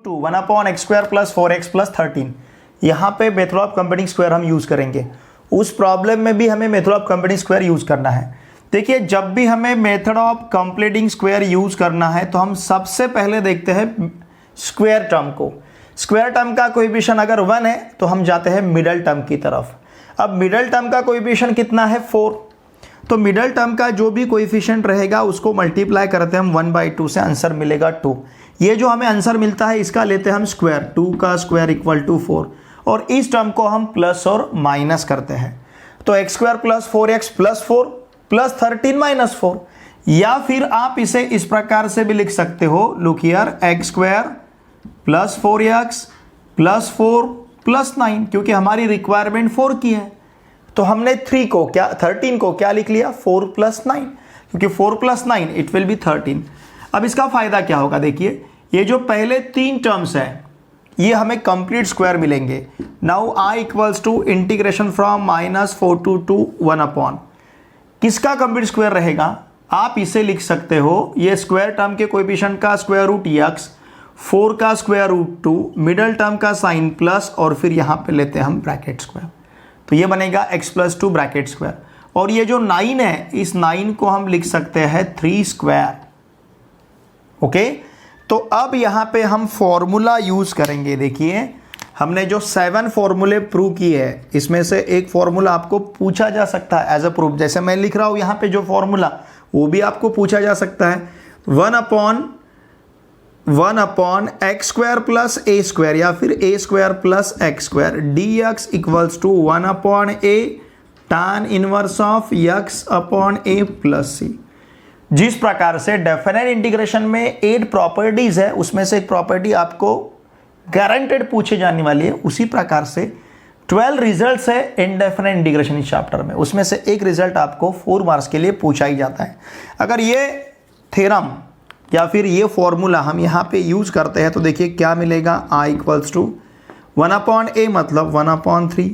1/x² प्लस 4x प्लस 13, यहाँ पे मेथड ऑफ कंप्यूटिंग स्क्वायर हम यूज़ करेंगे। उस प्रॉब्लम में भी हमें method of computing square use करना है। देखिए जब भी हमें method of completing square use करना है तो हम सबसे पहले देखते हैं स्क्वायर टर्म को। स्क्वायर टर्म का कोएफिशिएंट अगर 1 है तो हम जाते हैं मिडल टर्म की तरफ। अब मिडल टर्म का कोएफिशिएंट कितना है, 4, तो मिडल टर्म का जो भी कोएफिशिएंट रहेगा उसको मल्टीप्लाई करते हैं हम 1/2 से, आंसर मिलेगा 2। ये जो हमें आंसर मिलता है इसका लेते हैं हम स्क्वायर, 2 का स्क्वायर इक्वल टू 4, और इस टर्म को हम प्लस और माइनस करते हैं। तो x² plus 4x plus 4 plus 13 minus 4, या फिर आप इसे इस प्रकार से भी लिख सकते हो, look here x² plus 4x plus 4 plus 9, क्योंकि हमारी रिक्वायरमेंट 4 की है तो हमने 13 को क्या लिख लिया, 4 प्लस 9, क्योंकि 4 प्लस 9 इट विल बी 13। अब इसका फायदा क्या होगा, देखिए ये जो पहले 3 टर्म्स है ये हमें कंप्लीट स्क्वायर मिलेंगे। Now i equals to integration from -4 to 1 किसका कंप्लीट स्क्वायर रहेगा, आप इसे लिख सकते हो, ये स्क्वायर टर्म के कोएफिशिएंट का स्क्वायर रूट x, 4 का स्क्वायर रूट 2, मिडल टर्म का साइन प्लस, और फिर यहाँ पे लेते हैं हम ब्रैकेट स्क्वायर, तो ये बनेगा x + 2 ब्रैकेट स्क्वायर। और ये जो 9 है, इस 9 को हम लिख सकते हैं 3 स्क्वायर। ओके, तो अब यहाँ पे हम फॉर्मूला यूज करेंगे। देखिए हमने जो 7 फॉर्मूले प्रूव किए हैं, इसमें से एक फॉर्मूला आपको पूछा जा सकता है एज अ प्रूफ। जैसे मैं लिख रहा हूँ यहाँ पे जो फॉर्मूला, वो भी आपको पूछा जा सकता है। 1 upon x square plus a square या फिर a square plus x square d x equals to 1 upon a tan inverse of x upon a plus c. जिस प्रकार से डेफिनेट इंटीग्रेशन में 8 प्रॉपर्टीज है, उसमें से एक प्रॉपर्टी आपको गारंटेड पूछे जाने वाली है, उसी प्रकार से 12 रिजल्ट्स है इनडेफिनेट इंटीग्रेशन इस चैप्टर में, उसमें से एक रिजल्ट आपको 4 मार्क्स के लिए पूछा ही जाता है। अगर ये थ्योरम या फिर ये फॉर्मूला हम यहाँ पे यूज करते हैं तो देखिए क्या मिलेगा। I इक्वल्स टू 1 अपॉन ए मतलब 1 अपॉन 3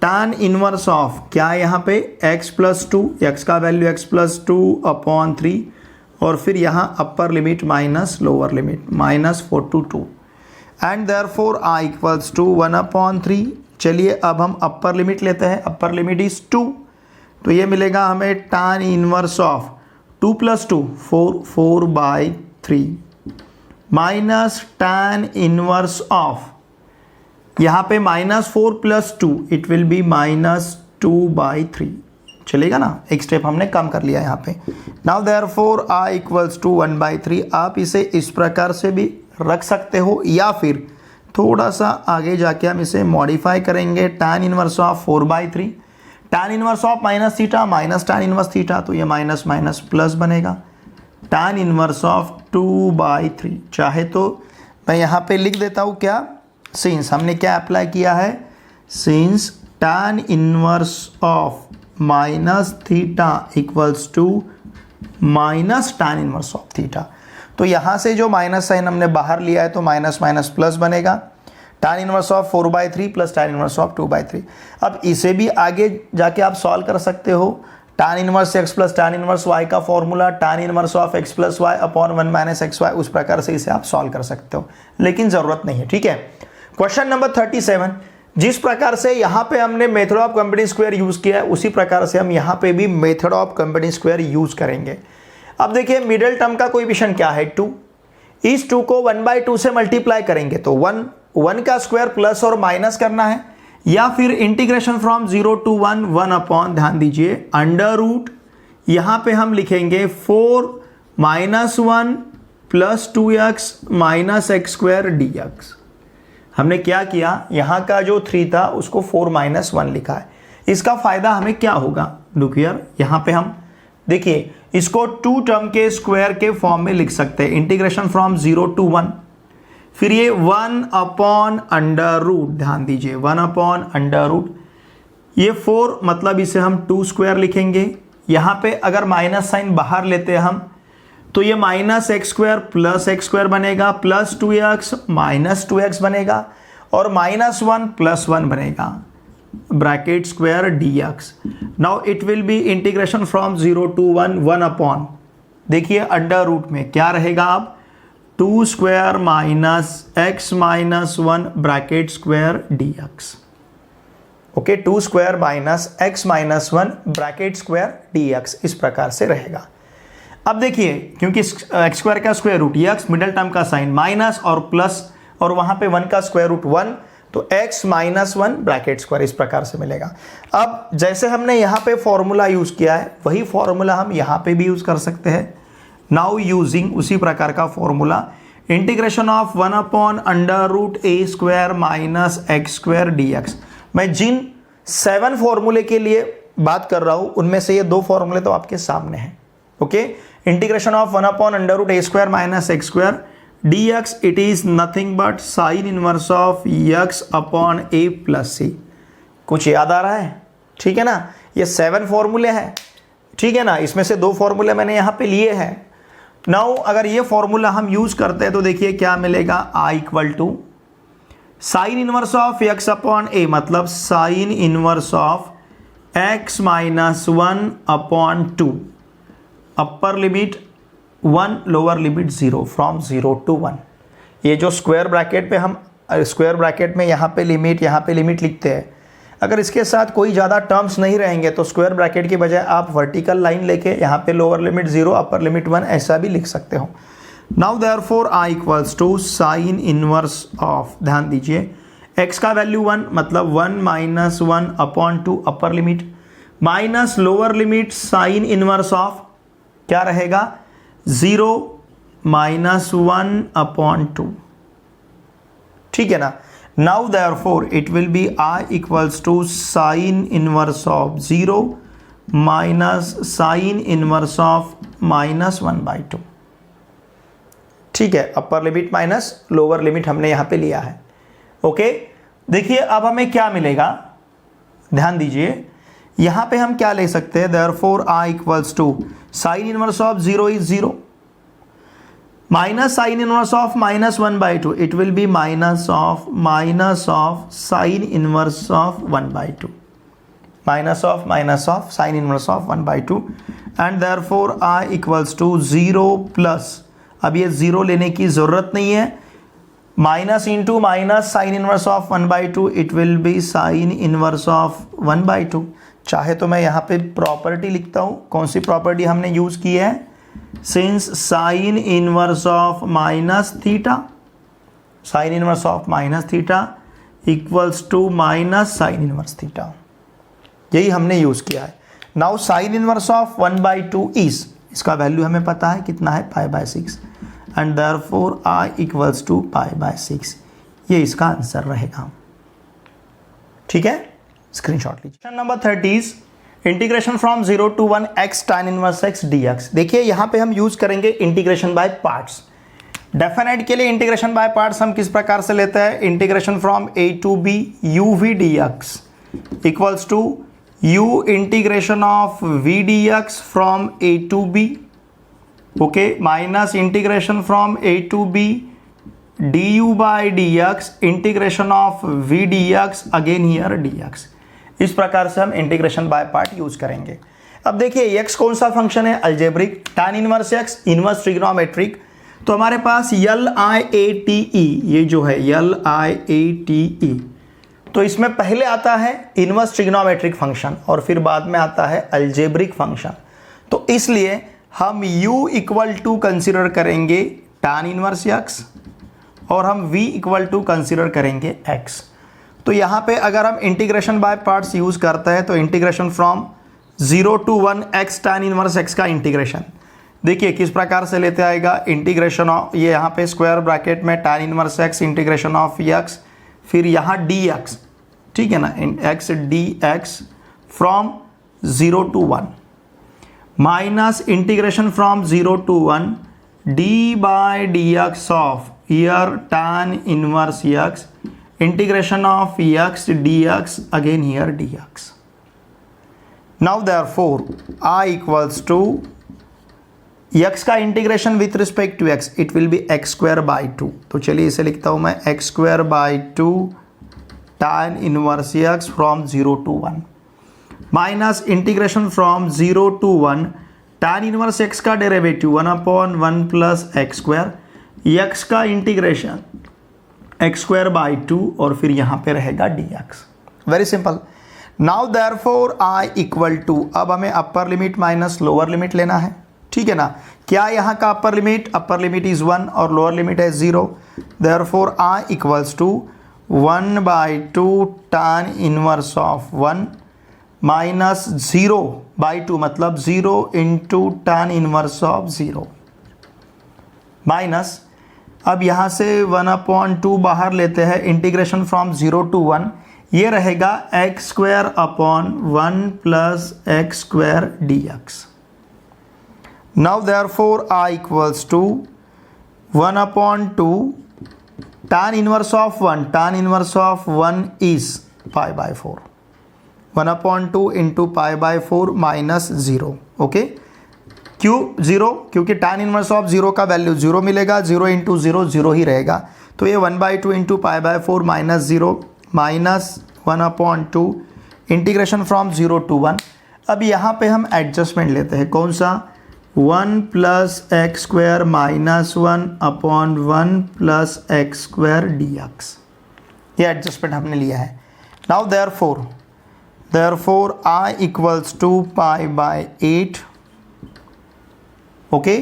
tan इनवर्स ऑफ क्या है यहाँ पे x प्लस 2, x का वैल्यू x प्लस 2 अपॉन 3 और फिर यहाँ upper limit minus lower limit -4 to 2 and therefore I equals to 1 upon 3। चलिए अब हम अपर लिमिट लेते हैं, अपर लिमिट इज 2, तो ये मिलेगा हमें tan inverse of 2 plus 2 4/3 minus tan inverse of यहाँ पे -4 प्लस 2 इट विल बी -2/3। चलेगा ना, एक स्टेप हमने कम कर लिया यहाँ पे। Now therefore I equals to 1/3। आप इसे इस प्रकार से भी रख सकते हो या फिर थोड़ा सा आगे जाके हम इसे मॉडिफाई करेंगे। tan inverse of 4/3 tan inverse of minus theta minus tan inverse theta, तो ये माइनस माइनस प्लस बनेगा। tan इनवर्स ऑफ 2/3 चाहे तो मैं यहाँ पे लिख देता हूँ क्या, सिंस हमने क्या अप्लाई किया है, since tan inverse of minus theta equals to minus tan inverse of theta, तो यहाँ से जो माइनस साइन हमने बाहर लिया है तो माइनस माइनस प्लस बनेगा। tan inverse of 4/3 plus tan inverse of 2/3। अब इसे भी आगे जाके आप सॉल्व कर सकते हो। tan inverse x plus tan inverse y का formula tan inverse of x plus y upon 1 minus x y, उस प्रकार से इसे आप सॉल्व कर सकते हो, लेकिन ज़रूरत नहीं है। ठीक है, क्वेश्चन नंबर 37, जिस प्रकार से यहाँ पे हमने method of company square use किया है, उसी प्रकार से हम यहाँ पे भी method of company square use करेंगे। अब देखिए मिडिल टर्म का कोएफिशिएंट क्या है 2, इस 2 को 1/2 से मल्टीप्लाई करेंगे तो 1 का स्क्वायर प्लस और माइनस करना है, या फिर इंटीग्रेशन फ्रॉम 0 to 1 अपॉन, ध्यान दीजिए अंडर रूट, यहाँ पे हम लिखेंगे 4 - 1 plus 2x minus x square dx। हमने क्या किया, यहाँ का जो 3 था उसको 4 - 1 लिखा है। इसका फायदा हमें क्या होगा, लुक हियर, यहाँ पे हम देखिए इसको 2 टर्म के स्क्वायर के फॉर्म में लिख सकते हैं। इंटीग्रेशन फ्रॉम 0 to 1, फिर ये 1 अपॉन अंडर रूट, ध्यान दीजिए 1 अपॉन अंडर रूट, ये 4 मतलब इसे हम 2 स्क्वायर लिखेंगे। यहाँ पे अगर माइनस साइन बाहर लेते हैं हम तो ये minus x square plus x square बनेगा, प्लस 2x माइनस 2x बनेगा और -1 प्लस 1 बनेगा, bracket square dx। Now it will be integration from 0 to 1 upon, देखिए अंडर रूट में क्या रहेगा अब 2 square minus x minus 1 bracket square dx। Okay, 2 square minus x minus 1 bracket square dx, इस प्रकार से रहेगा। अब देखिए क्योंकि एक्स स्क्वायर का square root x middle term का साइन माइनस और प्लस और वहां पे 1 का स्क्वायर रूट 1, तो x माइनस 1 ब्रैकेट स्क्वायर, इस प्रकार से मिलेगा। अब जैसे हमने यहाँ पे फॉर्मूला यूज किया है वही फॉर्मूला हम यहाँ पे भी यूज कर सकते हैं। नाउ यूजिंग उसी प्रकार का formula, integration of 1 upon under root a square minus x square dx। मैं जिन 7 फॉर्मूले के लिए बात कर रहा हूं उनमें से ये 2 फॉर्मूले तो आपके सामने हैं। Okay, integration of 1 upon under root a square minus x square dx, it is nothing but sine inverse of x upon a plus c। कुछ याद आ रहा है? ठीक है ना, ये 7 फॉर्मूले हैं, ठीक है ना, इसमें से 2 फॉर्मूले मैंने यहाँ पे लिए हैं। नाउ अगर ये फॉर्मूला हम यूज करते हैं तो देखिए क्या मिलेगा, I equal to sine inverse of x upon a मतलब sine inverse of x minus 1 upon 2, upper limit 1 lower limit 0 from 0 to 1। ये जो स्क्वायर ब्रैकेट पे हम स्क्वायर ब्रैकेट में यहाँ पे लिमिट लिखते हैं, अगर इसके साथ कोई ज़्यादा टर्म्स नहीं रहेंगे तो स्क्वायर ब्रैकेट की बजाय आप वर्टिकल लाइन लेके यहाँ पे लोअर लिमिट 0 अपर लिमिट 1 ऐसा भी लिख सकते हो। Now therefore I equals to sine inverse of, ध्यान दीजिए x का वैल्यू 1 मतलब 1 minus 1 upon 2 upper limit minus lower limit sine inverse of क्या रहेगा 0 माइनस 1 अपॉन 2, ठीक है ना। Now therefore it will be I equals to sine inverse of 0 minus sine inverse of minus 1/2, ठीक है। Upper limit minus lower limit हमने यहां पे लिया है। ओके, देखिए अब हमें क्या मिलेगा, ध्यान दीजिए यहां पे हम क्या ले सकते हैं, therefore I equals to sine inverse of 0 is 0 minus sine inverse of minus 1/2, it will be minus of sine inverse of 1/2, minus of sine inverse of 1/2 and therefore I equals to 0 plus, अब ये 0 लेने की जरूरत नहीं है, minus into minus sine inverse of 1/2, it will be sine inverse of 1/2। चाहे तो मैं यहाँ पे प्रॉपर्टी लिखता हूँ, कौन सी प्रॉपर्टी हमने यूज की है, since sine inverse of minus theta, sine inverse of minus theta equals to minus sine inverse theta, यही हमने यूज किया है। Now sine inverse of 1/2 is, इसका वैल्यू हमें पता है कितना है π/6 and therefore I equals to π/6, ये इसका आंसर रहेगा, ठीक है। स्क्रीनशॉट लीजिए। Question number 30 integration from 0 to 1 x tan inverse x dx। देखिए यहां पे हम यूज करेंगे इंटीग्रेशन बाय पार्ट्स। डेफिनेट के लिए इंटीग्रेशन बाय पार्ट्स हम किस प्रकार से लेते हैं, integration from a to b uv dx equals to u integration of v dx फ्रॉम a to b, okay, minus integration from a to b du by dx integration of v dx again here dx। इस प्रकार से हम integration by part use करेंगे। अब देखिए x कौन सा फंक्शन है, algebraic, tan inverse x inverse trigonometric, तो हमारे पास LIATE, ये जो है LIATE, तो इसमें पहले आता है इनवर्स ट्रिग्नोमेट्रिक फंक्शन और फिर बाद में आता है अलजेब्रिक फंक्शन, तो इसलिए हम u इक्वल टू कंसिडर करेंगे tan इनवर्स x और हम v इक्वल टू कंसिडर करेंगे x। तो यहाँ पे अगर हम इंटीग्रेशन बाय पार्ट्स यूज करते हैं तो integration from 0 to 1 x tan inverse x का इंटीग्रेशन देखिए किस प्रकार से लेते आएगा, इंटीग्रेशन ऑफ, ये यहाँ पे स्क्वायर ब्रैकेट में tan inverse x integration of x, फिर यहाँ dx, ठीक है ना, x dx from 0 to 1 minus integration from 0 to 1 d by dx of here tan inverse x integration of x dx again here dx। now therefore I equals to x का integration with respect to x, it will be x²/2, तो चलिए इसे लिखता हूं मैं x²/2 tan inverse x from 0 to 1 minus integration from 0 to 1 tan inverse x का derivative 1/1 plus x², x का integration x²/2 और फिर यहां पे रहेगा dx। Very simple. Now therefore I equal to, अब हमें upper limit minus lower limit लेना है, ठीक है ना। क्या यहाँ का अपर लिमिट इज 1 और लोअर लिमिट है 0, therefore I equals to 1/2 tan inverse of 1 minus 0/2 मतलब 0 into tan inverse of 0 minus, अब यहाँ से 1/2 बाहर लेते हैं, इंटीग्रेशन फ्रॉम 0 to 1, ये रहेगा x²/1 plus x² dx। Now therefore I equals to 1/2 tan inverse of 1, tan inverse of 1 is π/4, 1/2 into π/4 minus 0, okay. क्यों 0? क्योंकि tan इनवर्स ऑफ 0 का वैल्यू 0 मिलेगा, 0 इंटू 0 0 ही रहेगा, तो ये 1/2 into π/4 minus 0 minus 1/2 integration from 0 to 1। अब यहाँ पे हम एडजस्टमेंट लेते हैं, कौन सा, 1 plus x² minus 1/1 plus x² dx, ये एडजस्टमेंट हमने लिया है। Now therefore therefore I equals to pi by 8, okay,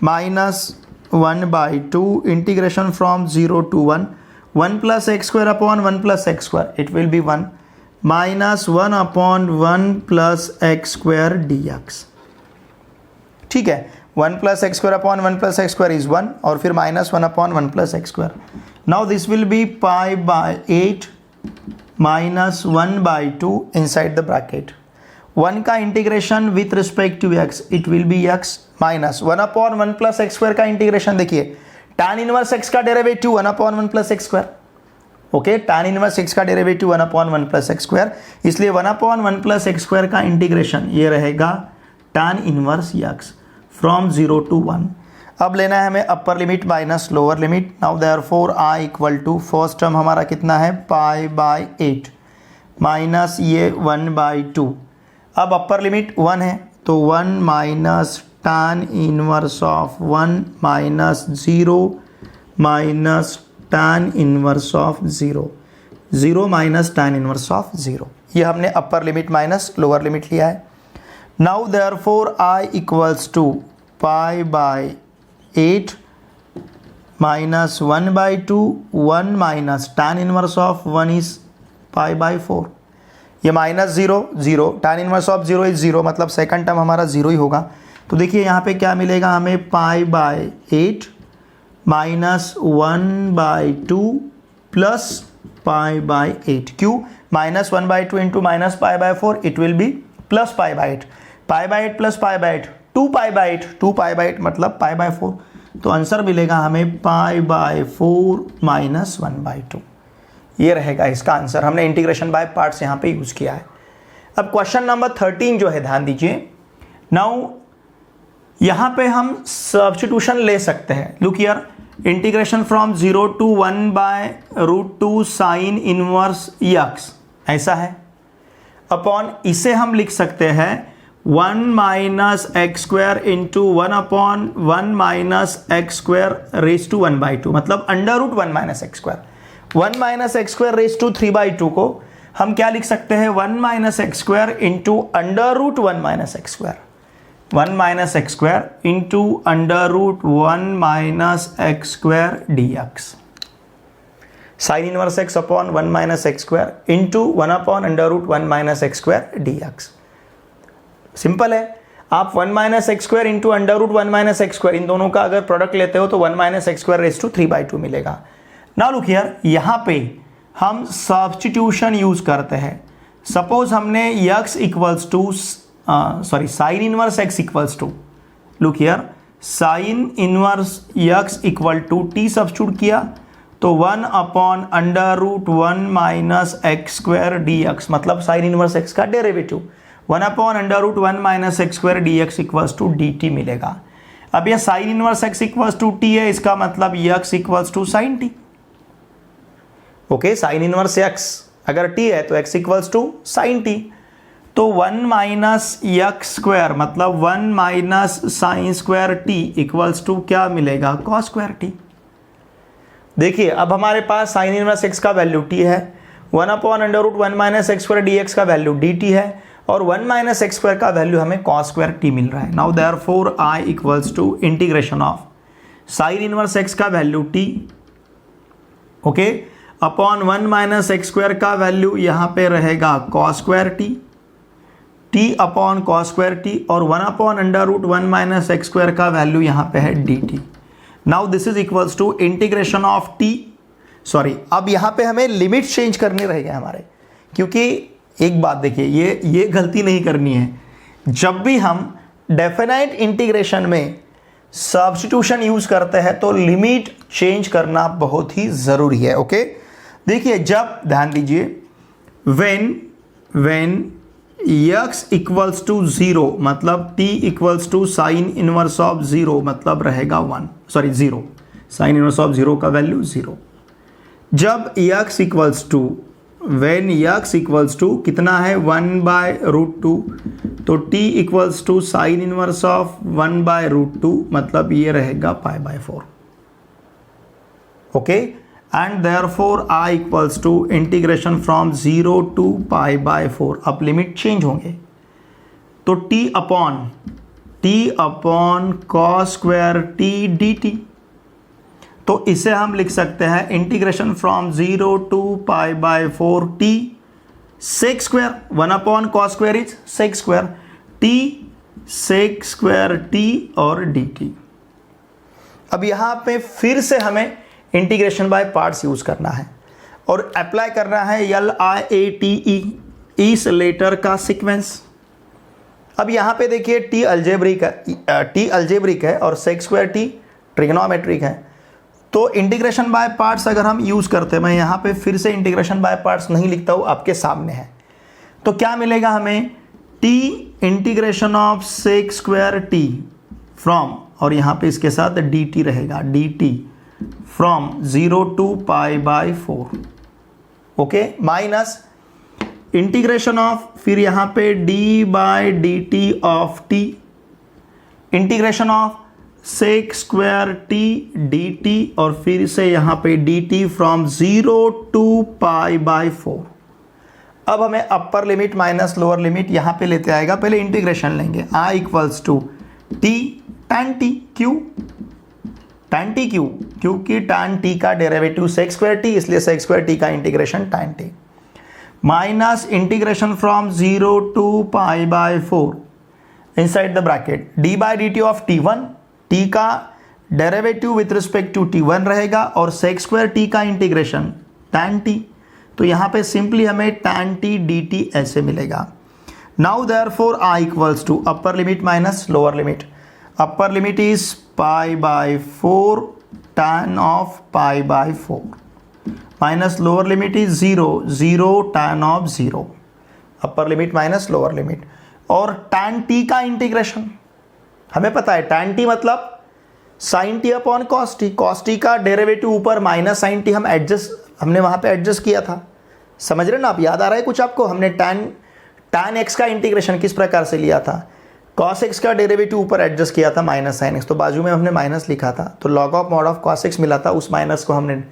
minus 1/2 integration from 0 to 1, 1 plus x square upon 1 plus x square, it will be 1 minus 1 upon 1 plus x square dx. ठीक है, 1 plus x square upon 1 plus x square is 1 और फिर minus 1 upon 1 plus x square. Now this will be pi by 8 minus 1/2 inside the bracket. 1 का integration with respect to x, it will be x minus 1 upon 1 plus x square का integration देखिए, tan inverse x का derivative 1 upon 1 plus x square, okay, tan inverse x का derivative 1 upon 1 plus x square, इसलिए 1 upon 1 plus x square का integration ये रहेगा tan inverse x from 0 to 1. अब लेना है हमें upper limit minus lower limit. Now therefore I equal to first term हमारा कितना है, पाई बाय 8 माइनस ये 1/2. अब अपर लिमिट 1 है तो 1 minus tan inverse of 1 minus 0 minus tan inverse of 0, 0 minus tan inverse of 0. ये हमने upper limit minus lower limit लिया है. Now therefore I equals to pi by 8 minus 1/2, 1 minus tan inverse of 1 is pi by 4. ये minus 0 0, tan inverse of 0 is 0, मतलब second term हमारा 0 ही होगा. तो देखिए यहाँ पे क्या मिलेगा हमें, पाई by 8 minus 1/2 plus pi by 8. क्यों, minus 1/2 into minus pi by 4, it will B plus pi by 8. Pi by 8 plus pi by 8, 2 pi by 8, 2 pi by 8 मतलब पाई बाय 4. तो आंसर मिलेगा हमें पाई बाय 4 माइनस 1/2. ये रहेगा इसका आंसर. हमने इंटीग्रेशन बाय पार्ट्स यहाँ पे यूज़ किया है. अब क्वेश्चन नंबर 13 जो है, ध्यान दीजिए. नाउ यहाँ पे हम सब्स्टिट्यूशन ले सकते हैं. Look here, integration from 0 to 1/√2 sign inverse x ऐसा है, अपॉन इसे हम लिख सकते हैं 1 minus x square into 1 upon 1 minus x square raise to 1/2, मतलब √1 minus x square. 1 minus x square raise to 3/2 को हम क्या लिख सकते हैं, 1 minus x square into √1 minus x square, 1 minus x square into √1 minus x square dx. Sine inverse x upon 1 minus x square into 1 upon √1 minus x square dx. Simple है. आप 1 minus x square into √1 minus x square, इन दोनों का अगर product लेते हो तो 1 minus x square raise to 3/2 मिलेगा. नाउ लुक हियर, यहाँ पे हम सब्स्टिट्यूशन यूज करते हैं. सपोज हमने x equals to sine inverse x equals to, look here, sine inverse x equal to t substitute किया तो 1 upon √1 minus x square dx, मतलब साइन इनवर्स x का derivative 1 upon √1 minus x square dx equals to dt मिलेगा. अब यह sine inverse x equals to t है, इसका मतलब x equals to sine t. Okay, sine inverse x अगर t है तो x equals to sine t. तो 1 माइनस एक्स स्क्वायर मतलब 1 minus sine square t equals to क्या मिलेगा, कॉस स्क्वायर t. देखिए अब हमारे पास साइन इनवर्स x का वैल्यू t है, 1 upon √1 minus x square dx का वैल्यू dt है, और 1 माइनस एक्स स्क्वायर का वैल्यू हमें कॉस स्क्वायर t मिल रहा है. Now therefore I equals to integration of sine inverse x का value t, okay, upon 1 minus x square का वैल्यू यहाँ पे रहेगा cos square t, t upon cos square t, और 1 अपॉन √1 माइनस एक्स स्क्वायर का वैल्यू यहाँ पे है dt. Now this is equals to integration of t, sorry अब यहाँ पे हमें लिमिट चेंज करनी रहेगी हमारे, क्योंकि एक बात देखिए, ये गलती नहीं करनी है. जब भी हम डेफिनाइट इंटीग्रेशन में सब्स्टिट्यूशन यूज करते हैं तो लिमिट चेंज करना बहुत ही जरूरी है. ओके, देखिए जब, ध्यान दीजिए, व्हेन x इक्वल्स टू 0 मतलब t equals to sine inverse of 0 मतलब रहेगा 0, साइन इनवर्स ऑफ 0 का वैल्यू 0. जब x equals to, when x equals to कितना है, 1/√2, तो t equals to sine inverse of 1/√2 मतलब ये रहेगा pi by 4. Okay, and therefore I equals to integration from 0 to pi by 4। अब लिमिट चेंज होंगे तो t upon cos square t d t. तो इसे हम लिख सकते हैं integration from 0 to pi by 4 t sec square, 1 upon cos square is sec square, t sec square t और डी टी। अब यहाँ पे फिर से हमें इंटीग्रेशन बाय पार्ट्स यूज करना है और अप्लाई करना है LIATE, इस लेटर का सीक्वेंस। अब यहाँ पे देखिए टी अल्जेब्रिक है और सेक स्क्वायर टी ट्रिग्नोमेट्रिक है। तो इंटीग्रेशन बाय पार्ट्स अगर हम यूज़ करते हैं, मैं यहाँ पे फिर से इंटीग्रेशन बाय पार्ट्स नहीं लिखता हूँ, आपके सामने है। तो क्या मिलेगा हमें, t integration of sec square t from, और यहाँ पे इसके साथ डी टी रहेगा, d t from 0 to pi by 4, okay, minus integration of, फिर यहाँ पे d by d t of t, integration of sec square t d t, और फिर से यहाँ पे d t from 0 to pi by 4। अब हमें upper limit minus lower limit यहाँ पे लेते आएगा। पहले इंटीग्रेशन लेंगे, I equals to t tan t q, tan t q, क्योंकि टैन टी का डेरिवेटिव सेक स्क्वायर टी, इसलिए सेक स्क्वायर टी का integration tan t, minus integration from 0 to pi by 4 inside the bracket d by d t of T1, t का derivative with respect to T1 रहेगा और sec square t का integration tan t. तो यहाँ पे simply हमें tan T d t ऐसे मिलेगा। Now therefore I equals to upper limit minus lower limit, upper limit is pi by 4 tan of pi by 4 minus lower limit is 0 tan of 0, upper limit minus lower limit. और tan t का integration हमें पता है, tan t मतलब sine t upon cos t, cos t का derivative ऊपर minus sine t, हमने वहां पे एडजस्ट किया था, समझ रहे ना आप, याद आ रहा है कुछ आपको। हमने टैन एक्स का इंटीग्रेशन किस प्रकार से लिया था, कॉस एक्स का डेरिवेटिव ऊपर एडजस्ट किया था माइनस साइन एक्स, तो बाजू में हमने माइनस लिखा था, तो log of mod of cos x मिला था, उस माइनस को हमने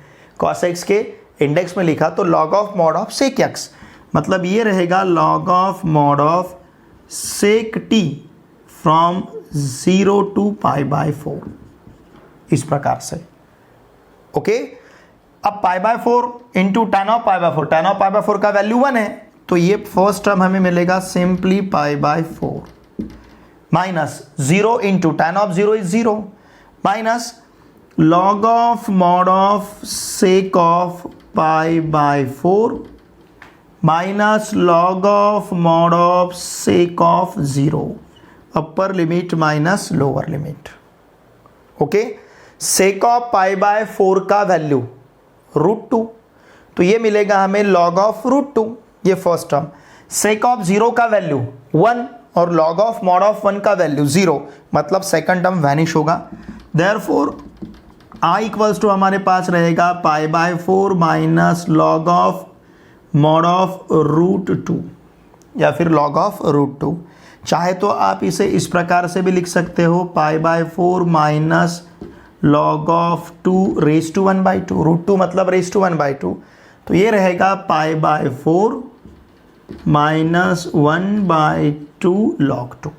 कॉस एक्स के इंडेक्स में लिखा, तो log of mod of sec x, मतलब ये रहेगा log of mod of sec t from 0 to pi by 4, इस प्रकार से, ओके। अब pi by 4 into tan of pi by 4, tan of pi by 4 का वैल्यू 1 है, तो ये फर्स्ट टर्म हमें मिलेगा simply pi by 4 minus 0 into tan of 0 is 0 minus log of mod of sec of pi by 4 minus log of mod of sec of 0, upper limit minus lower limit, okay. sec of pi by 4 का value √2, तो ये मिलेगा हमें log of √2, ये first term. sec of 0 का value 1 और log of mod of 1 का value 0, मतलब सेकंड टर्म वैनिश होगा। देयरफॉर आई इक्वल्स टू हमारे पास रहेगा pi by 4 minus log of mod of √2 या फिर लॉग ऑफ √2। चाहे तो आप इसे इस प्रकार से भी लिख सकते हो, pi by 4 minus log of 2 raise to 1/2, √2 मतलब रेज टू 1/2, तो ये रहेगा पाई बाय 4 माइनस 1/2 लॉग 2।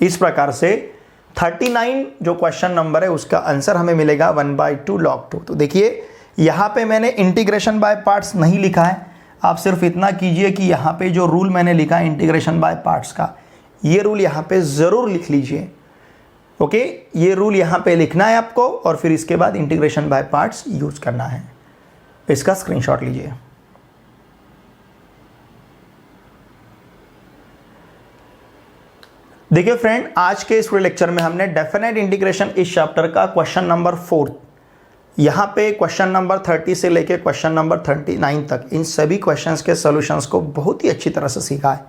इस प्रकार से 39 जो क्वेश्चन नंबर है उसका आंसर हमें मिलेगा 1/2 log 2। तो देखिए यहाँ पे मैंने इंटीग्रेशन बाय पार्ट्स नहीं लिखा है, आप सिर्फ इतना कीजिए कि यहाँ पे जो रूल मैंने लिखा है इंटीग्रेशन बाय पार्ट्स का, ये रूल यहाँ पे ज़रूर लिख लीजिए, ओके। ये रूल यहाँ पे लिखना है आपको और फिर इसके बाद इंटीग्रेशन बाय पार्ट्स यूज़ करना है। इसका स्क्रीनशॉट लीजिए। देखिए फ्रेंड, आज के इस पूरे लेक्चर में हमने डेफिनेट इंटीग्रेशन इस चैप्टर का क्वेश्चन नंबर 4, यहाँ पे क्वेश्चन नंबर 30 से लेके क्वेश्चन नंबर 39 तक, इन सभी क्वेश्चंस के सॉल्यूशंस को बहुत ही अच्छी तरह से सीखा है।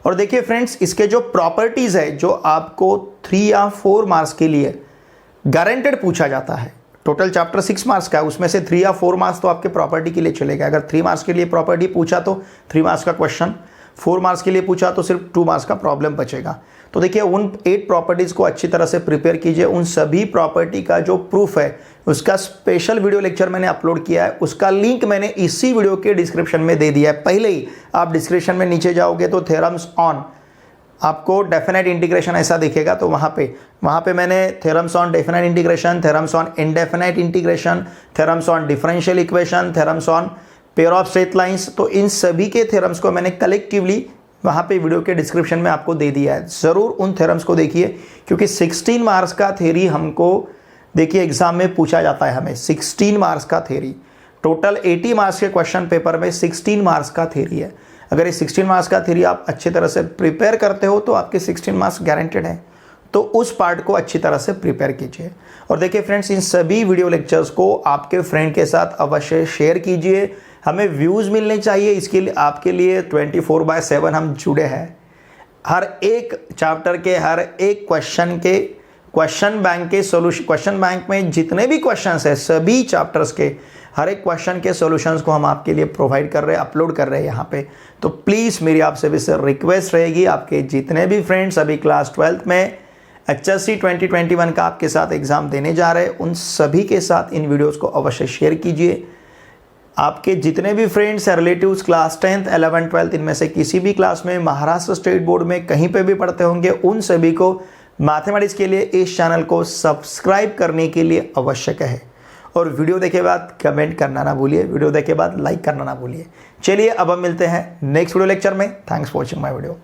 और देखिए फ्रेंड्स, इसके जो प्रॉपर्टीज़ है जो आपको 3 या 4 मार्क्स के लिए गारंटेड पूछा जाता है, टोटल चैप्टर 6 मार्क्स का है, उसमें से 3 या 4 मार्क्स तो आपके प्रॉपर्टी के लिए चलेगा। अगर 3 मार्क्स के लिए प्रॉपर्टी पूछा तो 3 मार्क्स का क्वेश्चन, 4 मार्क्स के लिए पूछा तो सिर्फ 2 मार्क्स का प्रॉब्लम बचेगा। तो देखिए उन 8 प्रॉपर्टीज़ को अच्छी तरह से प्रिपेयर कीजिए। उन सभी प्रॉपर्टी का जो प्रूफ है उसका स्पेशल वीडियो लेक्चर मैंने अपलोड किया है, उसका लिंक मैंने इसी वीडियो के डिस्क्रिप्शन में दे दिया है। पहले ही आप डिस्क्रिप्शन में नीचे जाओगे तो थ्योरम्स ऑन आपको डेफिनेट इंटीग्रेशन ऐसा दिखेगा, तो वहाँ पे मैंने theorems on definite integration, theorems on indefinite integration, theorems on differential equation, theorems on pair of straight lines, तो इन सभी के थ्योरम्स को मैंने कलेक्टिवली वहाँ पे वीडियो के डिस्क्रिप्शन में आपको दे दिया है। ज़रूर उन थ्योरम्स को देखिए, क्योंकि 16 मार्क्स का थ्योरी हमको देखिए एग्जाम में पूछा जाता है। हमें 16 मार्क्स का थ्योरी, टोटल 80 मार्क्स के क्वेश्चन पेपर में 16 मार्क्स का थ्योरी है। अगर ये 16 मार्क्स का थ्योरी आप अच्छी तरह से प्रिपेयर करते हो तो आपके 16 मार्क्स गारंटेड हैं। तो उस पार्ट को अच्छी तरह से प्रिपेयर कीजिए। और देखिए फ्रेंड्स, इन सभी वीडियो लेक्चर्स को आपके फ्रेंड के साथ अवश्य शेयर कीजिए। हमें व्यूज़ मिलने चाहिए, इसके लिए आपके लिए 24/7 हम जुड़े हैं। हर एक चैप्टर के हर एक क्वेश्चन के क्वेश्चन बैंक के सॉल्यूशन, क्वेश्चन बैंक में जितने भी क्वेश्चंस हैं सभी चैप्टर्स के हर एक क्वेश्चन के सॉल्यूशंस को हम आपके लिए प्रोवाइड कर रहे हैं, अपलोड कर रहे हैं यहाँ पे। तो प्लीज़ मेरी आपसे भी सर रिक्वेस्ट रहेगी, आपके जितने भी फ्रेंड्स अभी क्लास 12th में HSC 2021 का आपके साथ एग्ज़ाम देने जा रहे हैं, उन सभी के साथ इन वीडियोज़ को अवश्य शेयर कीजिए। आपके जितने भी फ्रेंड्स हैं relatives class 10th 11th 12th इनमें से किसी भी क्लास में महाराष्ट्र स्टेट बोर्ड में कहीं पे भी पढ़ते होंगे, उन सभी को मैथमेटिक्स के लिए इस चैनल को सब्सक्राइब करने के लिए आवश्यक है। और वीडियो देखे बाद कमेंट करना ना भूलिए, वीडियो देखे बाद लाइक करना ना भूलिए। चलिए अब हम मिलते हैं नेक्स्ट वीडियो लेक्चर में। Thanks for watching my video.